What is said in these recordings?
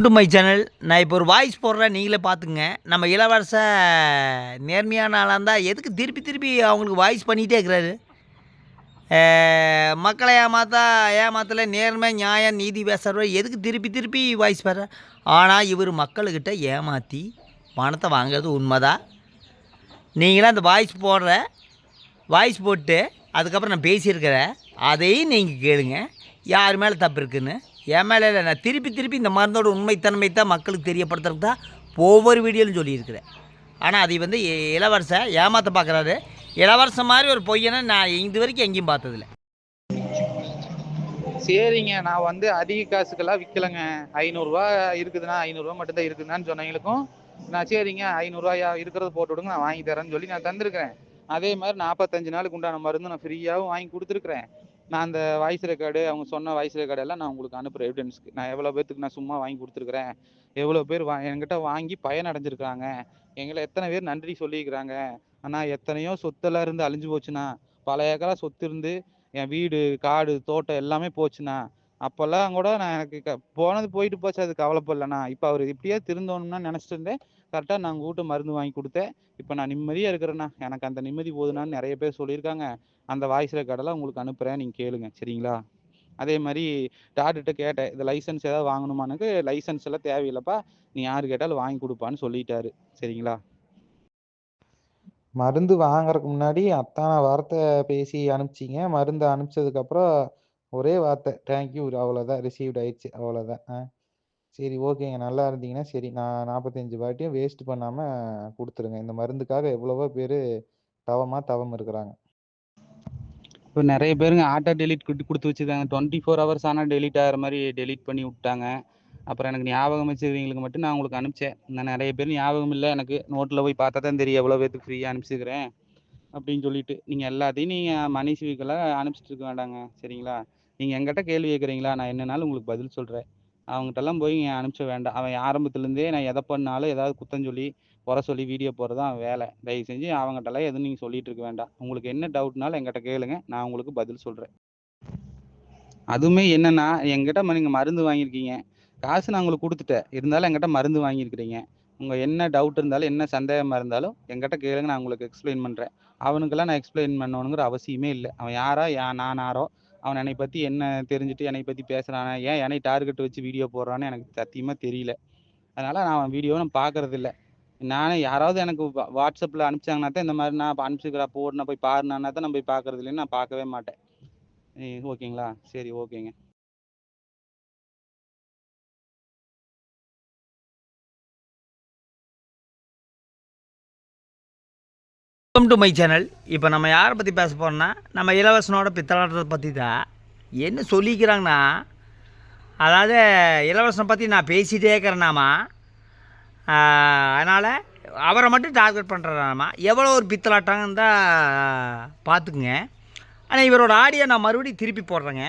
To my channel. நான் இப்போ ஒரு வாய்ஸ் போடுறேன், நீங்களே பார்த்துங்க. நம்ம இளவரச நேர்மையான ஆளாக இருந்தால் எதுக்கு திருப்பி திருப்பி அவங்களுக்கு வாய்ஸ் பண்ணிகிட்டே இருக்கிறாரு? மக்களை ஏமாத்தல நேர்மை நியாயம் நீதி பேசுகிறவர் எதுக்கு திருப்பி திருப்பி வாய்ஸ் பெற? ஆனால் இவர் மக்கள்கிட்ட ஏமாற்றி பணத்தை வாங்குறது உண்மைதான். நீங்களாம் அந்த வாய்ஸ் போட்டு அதுக்கப்புறம் நான் பேசியிருக்கிறேன், அதையும் நீங்கள் கேளுங்க. யார் மேலே தப்பு இருக்குதுன்னு. என் மேலே இல்லை. நான் திருப்பி இந்த மருந்தோட உண்மைத்தன்மை தான் மக்களுக்கு தெரியப்படுத்துறது தான் ஒவ்வொரு வீடியோலும் சொல்லியிருக்கிறேன். ஆனால் அதை இளவரசன் ஏமாற்ற பார்க்குறாரு. இளவரசன் மாதிரி ஒரு பொய்யனை நான் இது வரைக்கும் எங்கேயும் பார்த்ததில்ல. சரிங்க, நான் அதிக காசுக்கெல்லாம் விற்கலைங்க. 500 இருக்குதுன்னா 500 மட்டும்தான் இருக்குதுன்னு சொன்னவங்களுக்கும் நான் சரிங்க 500 இருக்கிறத போட்டு விடுங்க, நான் வாங்கி தரேன்னு சொல்லி நான் தந்திருக்கிறேன். அதே மாதிரி 45 நாளுக்கு உண்டான மருந்து நான் ஃப்ரீயாகவும் வாங்கி கொடுத்துருக்குறேன். நான் அந்த வாய்ஸ் ரெக்கார்டு, அவங்க சொன்ன வாய்ஸ் ரெக்கார்டு எல்லாம் நான் உங்களுக்கு அனுப்புகிறேன் எவிடன்ஸ்க்கு. நான் எவ்வளோ பேர்த்துக்கு நான் சும்மா வாங்கி கொடுத்துருக்குறேன், எவ்வளோ பேர் என்கிட்ட வாங்கி பயனடைஞ்சிருக்கிறாங்க, எங்களை எத்தனை பேர் நன்றி சொல்லியிருக்கிறாங்க. ஆனால் எத்தனையோ சொத்தெல்லாம் இருந்து அழிஞ்சு போச்சுண்ணா. பல ஏக்கரா சொத்து இருந்து என் வீடு காடு தோட்டம் எல்லாமே போச்சுண்ணா. அப்போல்லாம் கூட நான் எனக்கு போனது போயிட்டு போச்சு, அது கவலைப்படலண்ணா. இப்போ அவர் இப்படியே திருந்தோணும்னா நினச்சிட்டு இருந்தேன். கரெக்டாக நான் கூட்ட மருந்து வாங்கி கொடுத்தேன். இப்போ நான் நிம்மதியாக இருக்கிறேண்ணா. எனக்கு அந்த நிம்மதி போதுனான்னு நிறைய பேர் சொல்லியிருக்காங்க. அந்த வாய்ஸ் ரெக்கார்டெல்லாம் உங்களுக்கு அனுப்புகிறேன், நீங்கள் கேளுங்க சரிங்களா? அதே மாதிரி டாக்டர்கிட்ட கேட்டேன், இந்த லைசன்ஸ் ஏதாவது வாங்கணுமானுக்கு. லைசன்ஸ் எல்லாம் தேவையில்லைப்பா, நீ யார் கேட்டாலும் வாங்கி கொடுப்பான்னு சொல்லிட்டாரு சரிங்களா? மருந்து வாங்குறதுக்கு முன்னாடி அத்தனை வார்த்தை பேசி அனுப்பிச்சிங்க. மருந்து அனுப்பிச்சதுக்கப்புறம் ஒரே வார்த்தை தேங்க்யூ, அவ்வளோதான். ரிசீவ்ட் ஆயிடுச்சு, அவ்வளோதான். சரி, ஓகேங்க. நல்லா இருந்தீங்கன்னா சரி. நான் 45 வாட்டியும் வேஸ்ட் பண்ணாமல் கொடுத்துருங்க. இந்த மருந்துக்காக எவ்வளவோ பேர் தவம் இருக்கிறாங்க. இப்போ நிறைய பேருங்க ஆட்டோ டெலிட் கொடுத்து வச்சுருக்காங்க. 24 ஹவர்ஸ் ஆனால் டெலிட் ஆகிற மாதிரி டெலிட் பண்ணி விட்டாங்க. அப்புறம் எனக்கு ஞாபகம் வச்சுருவீங்களுக்கு மட்டும் நான் உங்களுக்கு அனுப்பிச்சேன். நான் நிறைய பேர் ஞாபகம் இல்லை எனக்கு. நோட்டில் போய் பார்த்தா தான் தெரியும் எவ்வளோ பேருக்கு ஃப்ரீயாக அனுப்பிச்சிக்கிறேன் அப்படின்னு சொல்லிட்டு. நீங்கள் எல்லாத்தையும் நீங்கள் மணி ஸ்வீக்கெல்லாம் அனுப்பிச்சிட்டு இருக்க வேண்டாங்க சரிங்களா? நீங்கள் எங்கிட்ட கேள்வி கேட்குறீங்களா, நான் என்னன்னாலும் உங்களுக்கு பதில் சொல்கிறேன். அவங்ககிட்டலாம் போய் அனுப்பிச்ச வேண்டாம். அவன் ஆரம்பத்துலேருந்தே நான் எதை பண்ணாலும் ஏதாவது குத்தம் சொல்லி குறை சொல்லி வீடியோ போடுறது அவன் வேலை. தயவு செஞ்சு அவங்ககிட்டலாம் எதுவும் நீங்கள் சொல்லிட்டு இருக்க வேண்டாம். உங்களுக்கு என்ன டவுட்னாலும் எங்கிட்ட கேளுங்க, நான் உங்களுக்கு பதில் சொல்கிறேன். அதுவுமே என்னென்னா, எங்கிட்ட நீங்கள் மருந்து வாங்கியிருக்கீங்க, காசு நான் உங்களுக்கு கொடுத்துட்டேன். இருந்தாலும் எங்கிட்ட மருந்து வாங்கியிருக்கிறீங்க. உங்கள் என்ன டவுட் இருந்தாலும் என்ன சந்தேகமாக இருந்தாலும் எங்கிட்ட கேளுங்க, நான் உங்களுக்கு எக்ஸ்பிளைன் பண்ணுறேன். அவனுக்கெல்லாம் நான் எக்ஸ்பிளைன் பண்ணணுங்கிற அவசியமே இல்லை. அவன் யாரோ நான் யாரோ, அவன் என்னை பற்றி என்ன தெரிஞ்சுட்டு என்னை பற்றி பேசுகிறானே, ஏன் என்னை டார்கெட் வச்சு வீடியோ போடுறான்னு எனக்கு சத்தியமாக தெரியல. அதனால் நான் அவன் வீடியோவை நான் பார்க்குறதில்ல. நானே யாராவது எனக்கு வாட்ஸ்அப்பில் அனுப்பிச்சாங்கன்னா தான் இந்த மாதிரி நான் அனுப்பிச்சிக்கிறேன் போடுனா போய் பாருனா தான் நான் போய் பார்க்குறது இல்லைன்னு நான் பார்க்கவே மாட்டேன். ஓகேங்களா? சரி, ஓகேங்க. Welcome to my channel. இப்போ நம்ம யாரை பற்றி பேச போகிறோம்னா, நம்ம இளவரசனோட பித்தலாட்டத்தை பற்றி தான். என்ன சொல்லிக்கிறாங்கன்னா, அதாவது இளவரசனை பற்றி நான் பேசிகிட்டே இருக்கிறேனாமா, அதனால் அவரை மட்டும் டார்கெட் பண்ணுறாராமா. எவ்வளோ ஒரு பித்தலாட்டம்னு தான் பார்த்துக்குங்க. ஆனால் இவரோட ஆடியோ நான் மறுபடியும் திருப்பி போடுறேங்க.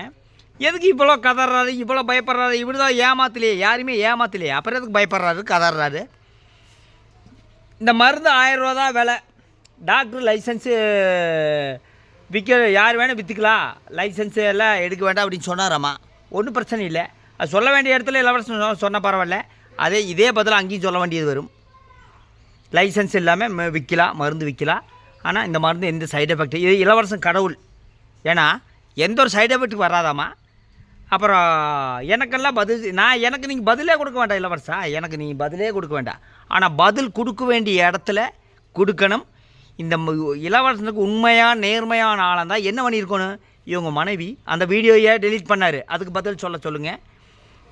எதுக்கு இவ்வளோ கதறாரு, இவ்வளோ பயப்படுறாரு? இவர் தான் ஏமாத்தலையே, யாருமே ஏமாத்தலையே, அப்புறம் எதுக்கு பயப்படுறாரு கதறாரு? இந்த மருந்து 1000 ரூபா தான் விலை. டாக்டர் லைசன்ஸு யார் வேணும் விற்றுக்கலாம், லைசன்ஸு எல்லாம் எடுக்க வேண்டாம் அப்படின்னு சொன்னாராம்மா. ஒன்றும் பிரச்சனை இல்லை. அது சொல்ல வேண்டிய இடத்துல இளவரசன் சொன்ன பரவாயில்ல. இதே பதில் அங்கேயும் சொல்ல வேண்டியது வரும். லைசன்ஸ் இல்லாமல் விற்கலாம், மருந்து விற்கலாம். ஆனால் இந்த மருந்து எந்த சைடு எஃபெக்ட், இது இளவரசன் கடவுள். ஏன்னா எந்த ஒரு சைடு எஃபெக்ட்டுக்கு வராதாம்மா. அப்புறம் எனக்கெல்லாம் எனக்கு நீங்கள் பதிலே கொடுக்க வேண்டாம் இளவரசா, எனக்கு நீங்கள் பதிலே கொடுக்க வேண்டாம். ஆனால் பதில் கொடுக்க வேண்டிய இடத்துல கொடுக்கணும். இந்த இளவரசனுக்கு உண்மையான நேர்மையான ஆளாக இருந்தால் என்ன பண்ணியிருக்கணும்? இவங்க மனைவி அந்த வீடியோயை டெலீட் பண்ணார், அதுக்கு பதில் சொல்லுங்கள்.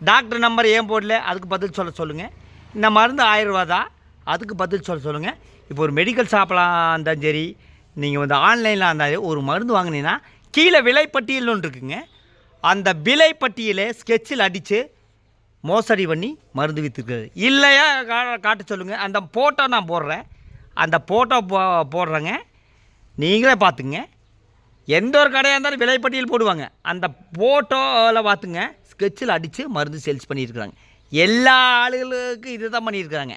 டாக்டர் நம்பர் ஏன் போடல, அதுக்கு பதில் சொல்லுங்கள். இந்த மருந்து 1000 ரூபா தான், அதுக்கு பதில் சொல்லுங்கள். இப்போ ஒரு மெடிக்கல் ஷாப்லாம் இருந்தாலும் சரி, நீங்கள் ஆன்லைனில் இருந்தாலும் ஒரு மருந்து வாங்கினீங்கன்னா கீழே விலைப்பட்டியல்னு ஒன்று இருக்குங்க. அந்த விலைப்பட்டியலை ஸ்கெட்சில் அடித்து மோசடி பண்ணி மருந்து விற்றுருக்குது. இல்லையா காட்ட சொல்லுங்கள். அந்த ஃபோட்டோ நான் போடுறேன், அந்த ஃபோட்டோ போடுறேங்க, நீங்களே பார்த்துங்க. எந்த ஒரு கடையாக இருந்தாலும் விலைப்பட்டியல் போடுவாங்க. அந்த ஃபோட்டோவில் பார்த்துங்க, ஸ்கெட்சில் அடித்து மருந்து சேல்ஸ் பண்ணியிருக்கிறாங்க. எல்லா ஆளுகளுக்கும் இது தான் பண்ணியிருக்கிறாங்க.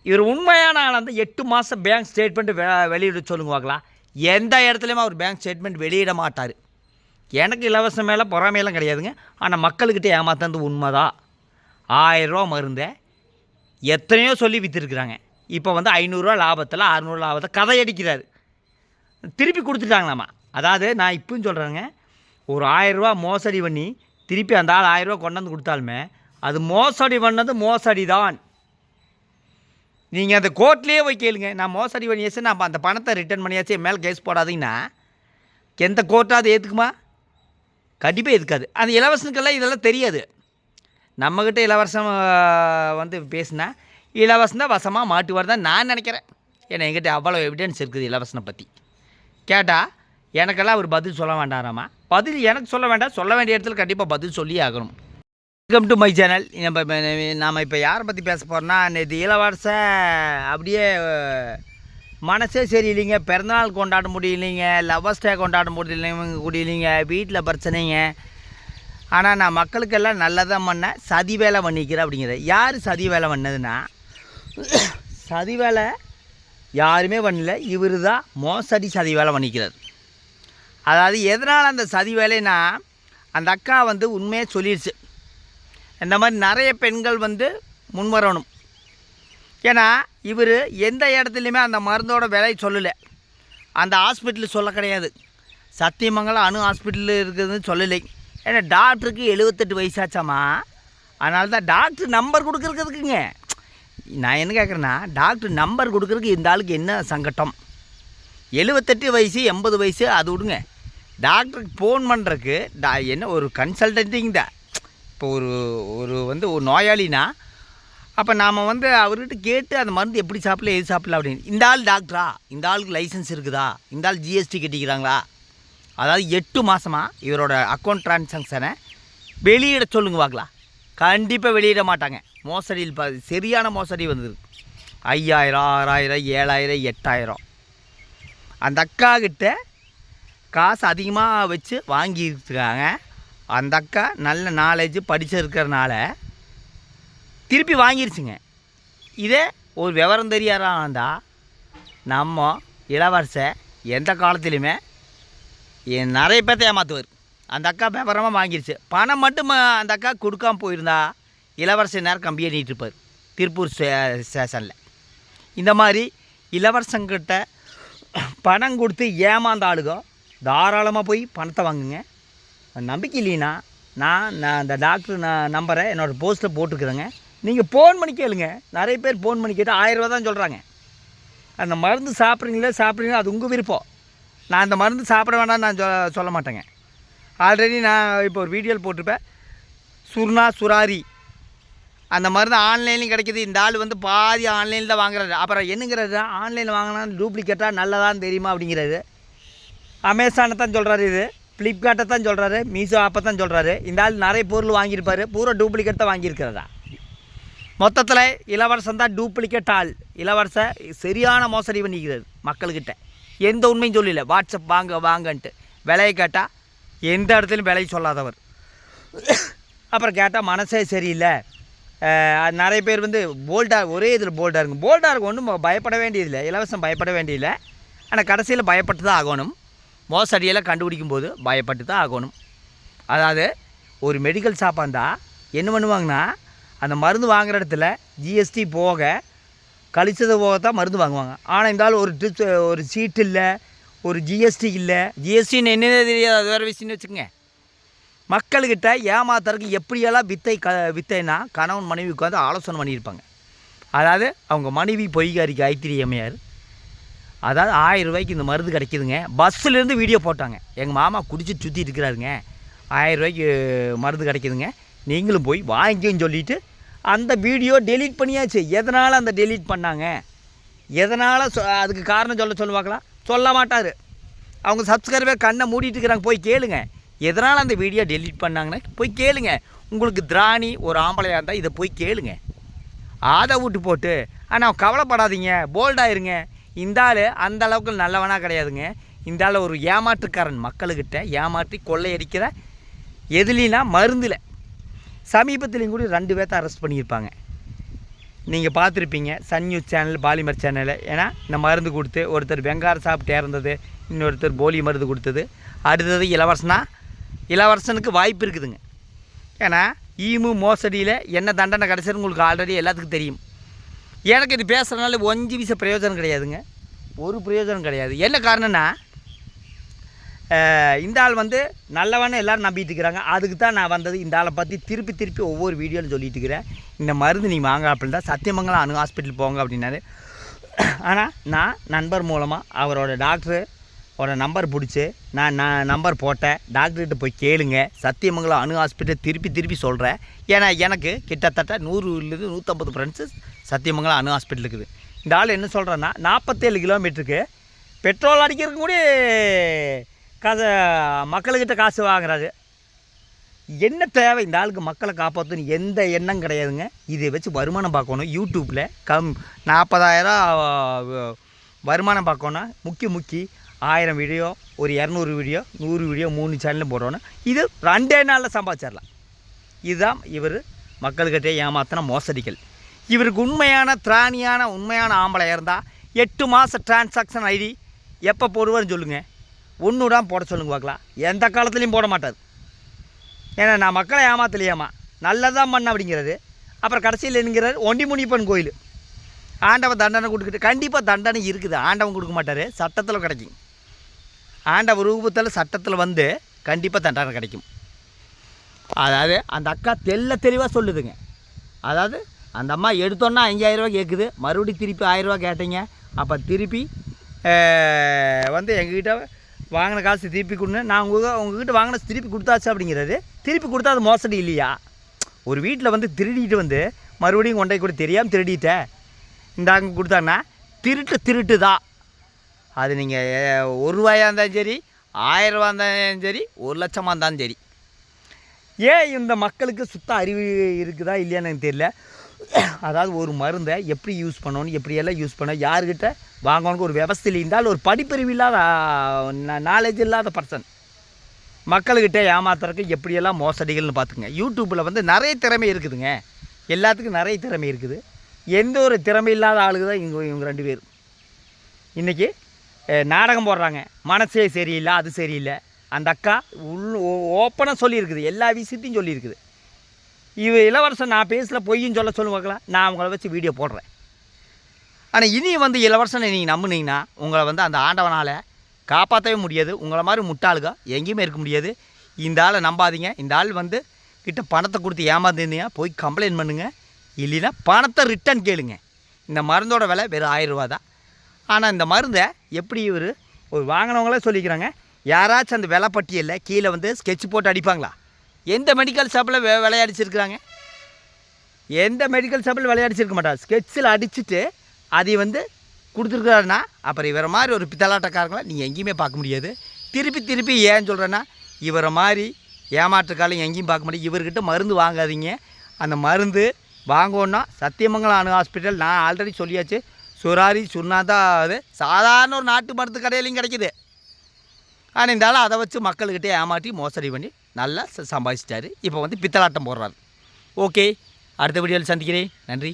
இவர் உண்மையான ஆள் அந்த 8 மாதம் பேங்க் ஸ்டேட்மெண்ட் வெளியிட சொல்லுங்க பார்க்கலாம். எந்த இடத்துலையுமே அவர் பேங்க் ஸ்டேட்மெண்ட் வெளியிட மாட்டார். எனக்கு இலவசம் மேலே பொறாமையெல்லாம் கிடையாதுங்க. ஆனால் மக்கள்கிட்ட ஏமாத்துறது உண்மை தான். 1000 மருந்தை எத்தனையோ சொல்லி விற்றுருக்குறாங்க. இப்போ வந்து 500 லாபத்தில் 600 லாபத்தை கதை அடிக்கிறாரு. திருப்பி கொடுத்துட்டாங்களாம்மா. அதாவது நான் இப்போயும் சொல்கிறேங்க, ஒரு 1000 மோசடி பண்ணி திருப்பி அந்த ஆள் 1000 கொண்டாந்து கொடுத்தாலுமே அது மோசடி பண்ணது மோசடி தான். நீங்கள் அந்த கோர்ட்லேயே போய் கேளுங்க, நான் மோசடி பண்ணியாச்சு, நான் அந்த பணத்தை ரிட்டர்ன் பண்ணியாச்சு, என் மேலே கேஸ் போடாதீங்கன்னா எந்த கோர்ட்டாவது ஏற்றுக்குமா? கண்டிப்பாக ஏற்றுக்காது. அந்த இலவசனுக்கெல்லாம் இதெல்லாம் தெரியாது. நம்மக்கிட்ட இலவசம் வந்து பேசுனா இலவசம் தான் வசமாக மாட்டுவார் தான் நான் நினைக்கிறேன். ஏன்னா என்கிட்ட அவ்வளோ எவிடன்ஸ் இருக்குது இலவசனை பற்றி. கேட்டால் எனக்கெல்லாம் அவர் பதில் சொல்ல வேண்டாராமா. பதில் எனக்கு சொல்ல வேண்டாம், சொல்ல வேண்டிய இடத்துல கண்டிப்பாக பதில் சொல்லியே ஆகணும். Welcome to my channel. நாம் இப்போ யாரை பற்றி பேச போகிறோன்னா, நேற்று இளவரச அப்படியே மனசே சரியில்லைங்க, பிறந்தநாள் கொண்டாட முடியலைங்க, லவ்வர்ஸ் டே கொண்டாட முடியலைங்க, வீட்டில் பிரச்சனைங்க. ஆனால் நான் மக்களுக்கெல்லாம் நல்லதான் பண்ணேன், சதி வேலை பண்ணிக்கிறேன் அப்படிங்கிறத. யார் சதி வேலை பண்ணதுன்னா, சதி வேலை யாருமே பண்ணல, இவர் தான் மோசடி சதி வேலை பண்ணிக்கிறார். அதாவது எதனால் அந்த சதி வேலைன்னா, அந்த அக்கா வந்து உண்மையே சொல்லிடுச்சு. இந்த மாதிரி நிறைய பெண்கள் வந்து முன்வரணும். ஏன்னா இவர் எந்த இடத்துலையுமே அந்த மருந்தோட விலை சொல்லலை, அந்த ஹாஸ்பிட்டலு சொல்ல கிடையாது, சத்தியமங்கலம் அணு ஹாஸ்பிட்டலு இருக்குதுன்னு சொல்லலை. ஏன்னா டாக்டருக்கு 78 வயசாச்சாமா. அதனால தான் டாக்டர் நம்பர் கொடுக்குறதுக்குங்க. நான் என்ன கேட்குறேன்னா, டாக்டர் நம்பர் கொடுக்குறதுக்கு இந்த ஆளுக்கு என்ன சங்கட்டம்? 78 வயசு 80 வயசு அது விடுங்க, டாக்டருக்கு ஃபோன் பண்ணுறதுக்கு என்ன ஒரு கன்சல்டன்ட்டிங் தான். இப்போ ஒரு வந்து ஒரு நோயாளினா அப்போ நாம் வந்து அவர்கிட்ட கேட்டு அந்த மருந்து எப்படி சாப்பிடல எது சாப்பிடல அப்படின்னு. இந்த ஆள் டாக்டரா, இந்த ஆளுக்கு லைசன்ஸ் இருக்குதா, இந்த ஆள் ஜிஎஸ்டி கட்டிக்கிறாங்களா? அதாவது 8 மாதமாக இவரோட அக்கௌண்ட் ட்ரான்சாக்ஷனை வெளியிட சொல்லுங்க பார்க்கலாம். கண்டிப்பாக வெளியிட மாட்டாங்க. மோசடியில் சரியான மோசடி வந்தது. 5000, 6000, 7000, 8000. அந்த அக்கா கிட்ட காசு அதிகமாக வச்சு வாங்கியிருக்காங்க. அந்த அக்கா நல்ல நாலேஜ் படிச்சிருக்கிறனால திருப்பி வாங்கிருச்சுங்க. இதே ஒரு விவரம் தெரியாதான் இருந்தால் நம்ம இளவரச எந்த காலத்துலையுமே நிறைய பேர்த்த ஏமாற்றுவார். அந்த அக்கா விவரமாக வாங்கிருச்சு. பணம் மட்டும் அந்த அக்கா கொடுக்காமல் போயிருந்தா இளவரச நேரம் கம்பி எண்ணிட்டு இருப்பார் திருப்பூர் ஸ்டேஷனில். இந்த மாதிரி இளவரசங்கிட்ட பணம் கொடுத்து ஏமாந்த ஆளுக தாராளமாக போய் பணத்தை வாங்குங்க. நம்பிக்கை இல்லைன்னா நான் அந்த டாக்டர் நம்பரை என்னோடய போஸ்ட்டில் போட்டுக்கிறேங்க. நீங்கள் ஃபோன் பண்ணி கேளுங்க. நிறைய பேர் ஃபோன் பண்ணி கேட்டால் 1000 ரூபா தான் சொல்கிறாங்க. அந்த மருந்து சாப்பிட்றீங்களா அது உங்கள் விருப்பம். நான் அந்த மருந்து சாப்பிட வேண்டாம்னு நான் சொல்ல மாட்டேங்க. ஆல்ரெடி நான் இப்போ ஒரு வீடியோவில் போட்டிருப்பேன். சுர்ணா சுராரி அந்த மருந்து ஆன்லைன்லையும் கிடைக்கிது. இந்த ஆள் வந்து பாதி ஆன்லைனில் தான் வாங்குறாரு. அப்புறம் என்னங்கிறது, ஆன்லைனில் வாங்கினா டூப்ளிகேட்டாக நல்லதான்னு தெரியுமா அப்படிங்கிறது. அமேசானை தான் சொல்கிறாரு, இது ஃப்ளிப்கார்ட்டை தான் சொல்கிறாரு, மீஷோ ஆப்பை தான் சொல்கிறாரு. இந்த ஆள் நிறைய பொருள் வாங்கியிருப்பார், பூரா டூப்ளிகேட் தான் வாங்கியிருக்கிறதா. மொத்தத்தில் இளவரசன் தான் டூப்ளிகேட் ஆள். இளவரச சரியான மோசடி பண்ணிக்கிறார் மக்கள்கிட்ட. எந்த உண்மையும் சொல்லல. வாட்ஸ்அப் வாங்கன்ட்டு விலையை கேட்டால் எந்த இடத்துலையும் விலையை சொல்லாதவர். அப்புறம் கேட்டால் மனசே சரியில்லை. நிறைய பேர் வந்து போல்டாக, ஒரே இதில் போல்டாக இருக்கும். போல்டாக இருக்கும், ஒன்றும் பயப்பட வேண்டியதில்லை. இலவசம் பயப்பட வேண்டியதில்லை. ஆனால் கடைசியில் பயப்பட்டு தான் ஆகணும். மோசடியெல்லாம் கண்டுபிடிக்கும் போது பயப்பட்டு தான் ஆகணும். அதாவது ஒரு மெடிக்கல் ஷாப்பாக இருந்தால் என்ன பண்ணுவாங்கன்னா, அந்த மருந்து வாங்குகிற இடத்துல ஜிஎஸ்டி போக கழிச்சது போக தான் மருந்து வாங்குவாங்க. ஆனால் இருந்தாலும் ஒரு சீட்டு இல்லை, ஒரு ஜிஎஸ்டி இல்லை. ஜிஎஸ்டின்னு என்னதே தெரியாது, அது வேறு விஷயம்னு வச்சுக்கோங்க. மக்கள்கிட்ட ஏமாத்துறதுக்கு எப்படியெல்லாம் வித்தைன்னா கணவன் மனைவி உட்காந்து ஆலோசனை பண்ணியிருப்பாங்க. அதாவது அவங்க மனைவி பொய்காரி காயத்ரி அம்மையார், அதாவது 1000 ரூபாய்க்கு இந்த மருந்து கிடைக்கிதுங்க. பஸ்ஸுலேருந்து வீடியோ போட்டாங்க. எங்கள் மாமா குடிச்சிட்டு சுற்றிட்டு இருக்கிறாருங்க, 1000 ரூபாய்க்கு மருந்து கிடைக்கிதுங்க, நீங்களும் போய் வாங்கிக்கன்னு சொல்லிவிட்டு அந்த வீடியோ டெலீட் பண்ணியாச்சு. எதனால் அந்த டெலீட் பண்ணாங்க, எதனால் அதுக்கு காரணம் சொல்ல பார்க்கலாம். சொல்ல மாட்டார். அவங்க சப்ஸ்கிரைபர் கண்ணை மூடிட்டு இருக்கிறாங்க. போய் கேளுங்க எதனால் அந்த வீடியோ டெலீட் பண்ணாங்கன்னா போய் கேளுங்க. உங்களுக்கு திராணி ஒரு ஆம்பளையாக இருந்தால் இதை போய் கேளுங்க. அதை விட்டு போட்டு ஆனால் கவலைப்படாதீங்க, போல்டாயிருங்க. இந்த ஆள் அந்த அளவுக்கு நல்லவனாக கிடையாதுங்க. இந்த ஆள் ஒரு ஏமாற்றுக்காரன். மக்கள்கிட்ட ஏமாற்றி கொள்ளையடிக்கிற எதுலினா மருந்தில். சமீபத்துலேயும் கூட 2 பேர்த்த அரெஸ்ட் பண்ணியிருப்பாங்க. நீங்கள் பார்த்துருப்பீங்க Sun News channel, Polimer channel. ஏன்னா இந்த மருந்து கொடுத்து ஒருத்தர் வெங்காரம் சாப்பிட்டு இறந்தது, இன்னொருத்தர் போலி மருந்து கொடுத்தது. அடுத்தது இளவரசனுக்கு வாய்ப்பு இருக்குதுங்க. ஏன்னா ஈமு மோசடியில் என்ன தண்டனை கிடச்சிருக்கு உங்களுக்கு ஆல்ரெடி எல்லாத்துக்கும் தெரியும். எனக்கு இது பேசுகிறதுனால 5 பைசா பிரயோஜனம் கிடையாதுங்க, ஒரு பிரயோஜனம் கிடையாது. என்ன காரணம்னா இந்த ஆள் வந்து நல்லவன்னு எல்லோரும் நம்பிட்டு இருக்கிறாங்க. அதுக்கு தான் நான் வந்தது. இந்த ஆளை பற்றி திருப்பி ஒவ்வொரு வீடியோவில் சொல்லிட்டு இருக்கிறேன். இந்த மருந்து நீ வாங்க அப்படின்னா சத்தியமங்கலம் அணு ஹாஸ்பிட்டல் போங்க அப்படின்னாரு. ஆனால் நான் நண்பர் மூலமாக அவரோட டாக்டரோட நம்பர் பிடிச்சி நான் நம்பர் போட்டேன். டாக்டர்கிட்ட போய் கேளுங்க. சத்தியமங்கலம் அணு ஹாஸ்பிட்டல் திருப்பி சொல்கிறேன். ஏன்னா எனக்கு கிட்டத்தட்ட 100 150 ஃப்ரெண்ட்ஸு சத்தியமங்கலம் அணு ஹாஸ்பிட்டல் இருக்குது. இந்த ஆள் என்ன சொல்கிறேன்னா 47 கிலோமீட்டருக்கு பெட்ரோல் அடிக்கிறதுக்கு கூட மக்கள்கிட்ட காசு வாங்குறாரு. என்ன தேவை இந்த ஆளுக்கு? மக்களை காப்பாற்றணும் எந்த எண்ணம் கிடையாதுங்க. இதை வச்சு வருமானம் பார்க்கணும். யூடியூப்பில் 40,000 வருமானம் பார்க்கணுன்னா முக்கி 1000 வீடியோ, ஒரு 200 வீடியோ, 100 வீடியோ 3 சேனலும் போடணும். இது 2 நாளில் சம்பாதிச்சிடலாம். இதுதான் இவர் மக்கள்கிட்டே ஏமாத்தின மோசடிகள். இவருக்கு உண்மையான ஆம்பளையாக இருந்தால் 8 மாதம் டிரான்சாக்ஷன் ஐடி எப்போ போடுவார்னு சொல்லுங்கள். 1 தான் போட சொல்லுங்க பார்க்கலாம். எந்த காலத்துலேயும் போட மாட்டார். ஏன்னா நான் மக்களை ஏமாத்தலையாமா, நல்லதான் பண்ண அப்படிங்கிறது. அப்புறம் கடைசியில் என்னங்கிறார், ஒண்டி முனிப்பன் கோயில் ஆண்டவன் தண்டனை கொடுத்துட்டு. கண்டிப்பாக தண்டனை இருக்குது. ஆண்டவன் கொடுக்க மாட்டார், சட்டத்தில் கிடைக்கும். ஆண்டவர் ரூபத்தில் சட்டத்தில் வந்து கண்டிப்பாக தண்டனை கிடைக்கும். அதாவது அந்த அக்கா தெளிவாக சொல்லுதுங்க. அதாவது அந்த அம்மா எடுத்தோன்னா 5000 ரூபா கேட்குது, மறுபடியும் திருப்பி 1000 ரூபா கேட்டீங்க. அப்போ திருப்பி வந்து எங்ககிட்ட வாங்கின காசு திருப்பி கொடுங்க. நான் உங்ககிட்ட வாங்கின திருப்பி கொடுத்தாச்சு அப்படிங்கிறது. திருப்பி கொடுத்தா அது மோசடி இல்லையா? ஒரு வீட்டில் வந்து திருடிட்டு வந்து மறுபடியும் கொண்டை கூட தெரியாமல் திருடிட்டேன் இந்தாங்க கொடுத்தாங்கன்னா திருட்டு தான். அது நீங்கள் 1 ரூபாயாக இருந்தாலும் சரி, 1000 ரூபா இருந்தாலும் சரி, 1 லட்சமாக இருந்தாலும் சரி. ஏன் இந்த மக்களுக்கு சுத்த அறிவு இருக்குதா இல்லையான்னு எனக்கு தெரியல. அதாவது ஒரு மருந்தை எப்படி யூஸ் பண்ணணும், எப்படியெல்லாம் யூஸ் பண்ண, யாருக்கிட்ட வாங்கணுக்கு ஒரு விவசாயில் இருந்தால், ஒரு படிப்பறிவு இல்லாத நாலேஜ் இல்லாத பர்சன் மக்கள்கிட்ட ஏமாத்துறதுக்கு எப்படியெல்லாம் மோசடிகள்னு பார்த்துங்க. யூடியூப்பில் வந்து நிறைய திறமை இருக்குதுங்க. எல்லாத்துக்கும் நிறைய திறமை இருக்குது. எந்த ஒரு திறமை இல்லாத ஆளுக்கு தான் இவங்க 2 பேர் இன்றைக்கி நாடகம் போடுறாங்க. மனசே சரியில்லை, அது சரியில்லை. அந்த அக்கா ஓப்பனாக சொல்லியிருக்குது, எல்லா விஷயத்தையும் சொல்லியிருக்குது. இளவரசன் நான் பேசல பொய்ன்னு சொல்ல பார்க்கலாம். நான் உங்களை வச்சு வீடியோ போடுறேன். ஆனால் இனி வந்து இளவரசனை நீங்கள் நம்புனீங்கன்னா உங்களை வந்து அந்த ஆண்டவனால் காப்பாற்றவே முடியாது. உங்களை மாதிரி முட்டாளுக எங்கேயுமே இருக்க முடியாது. இந்த ஆளை நம்பாதீங்க. இந்த ஆள் வந்து கிட்ட பணத்தை கொடுத்து ஏமாந்துருந்தீங்க, போய் கம்ப்ளைண்ட் பண்ணுங்கள். இல்லைன்னா பணத்தை ரிட்டன் கேளுங்க. இந்த மருந்தோட விலை வெறும் 1000 ரூபா தான். ஆனால் இந்த மருந்தை எப்படி ஒரு வாங்கினவங்களே சொல்லிக்கிறாங்க. யாராச்சும் அந்த விலை பட்டியலில் கீழே வந்து ஸ்கெட்ச் போட்டு அடிப்பாங்களா? எந்த மெடிக்கல் ஷாப்பில் விளையாடிச்சிருக்கிறாங்க? எந்த மெடிக்கல் ஷாப்பில் விளையாடிச்சிருக்க மாட்டாங்க. ஸ்கெட்சில் அடிச்சுட்டு அதை வந்து கொடுத்துருக்காருன்னா அப்புறம் இவரை மாதிரி ஒரு பித்தலாட்டக்காரங்களை நீங்கள் எங்கேயுமே பார்க்க முடியாது. திருப்பி ஏன்னு சொல்கிறேன்னா, இவரை மாதிரி ஏமாற்றுக்காலம் எங்கேயும் பார்க்க முடியாது. இவர்கிட்ட மருந்து வாங்காதீங்க. அந்த மருந்து வாங்கணுன்னா சத்தியமங்கலம் அணு ஹாஸ்பிட்டல் நான் ஆல்ரெடி சொல்லியாச்சு. சுராரி சுண்ணாதான் அது சாதாரண ஒரு நாட்டு மருந்து கடையிலையும் கிடைக்கிது. ஆனால் இருந்தாலும் அதை வச்சு மக்கள்கிட்டே ஏமாற்றி மோசடி பண்ணி நல்லா சம்பாதிச்சிட்டாரு. இப்போ வந்து பித்தலாட்டம் போடுறாரு. ஓகே, அடுத்த வீடியோவில் சந்திக்கிறேன். நன்றி.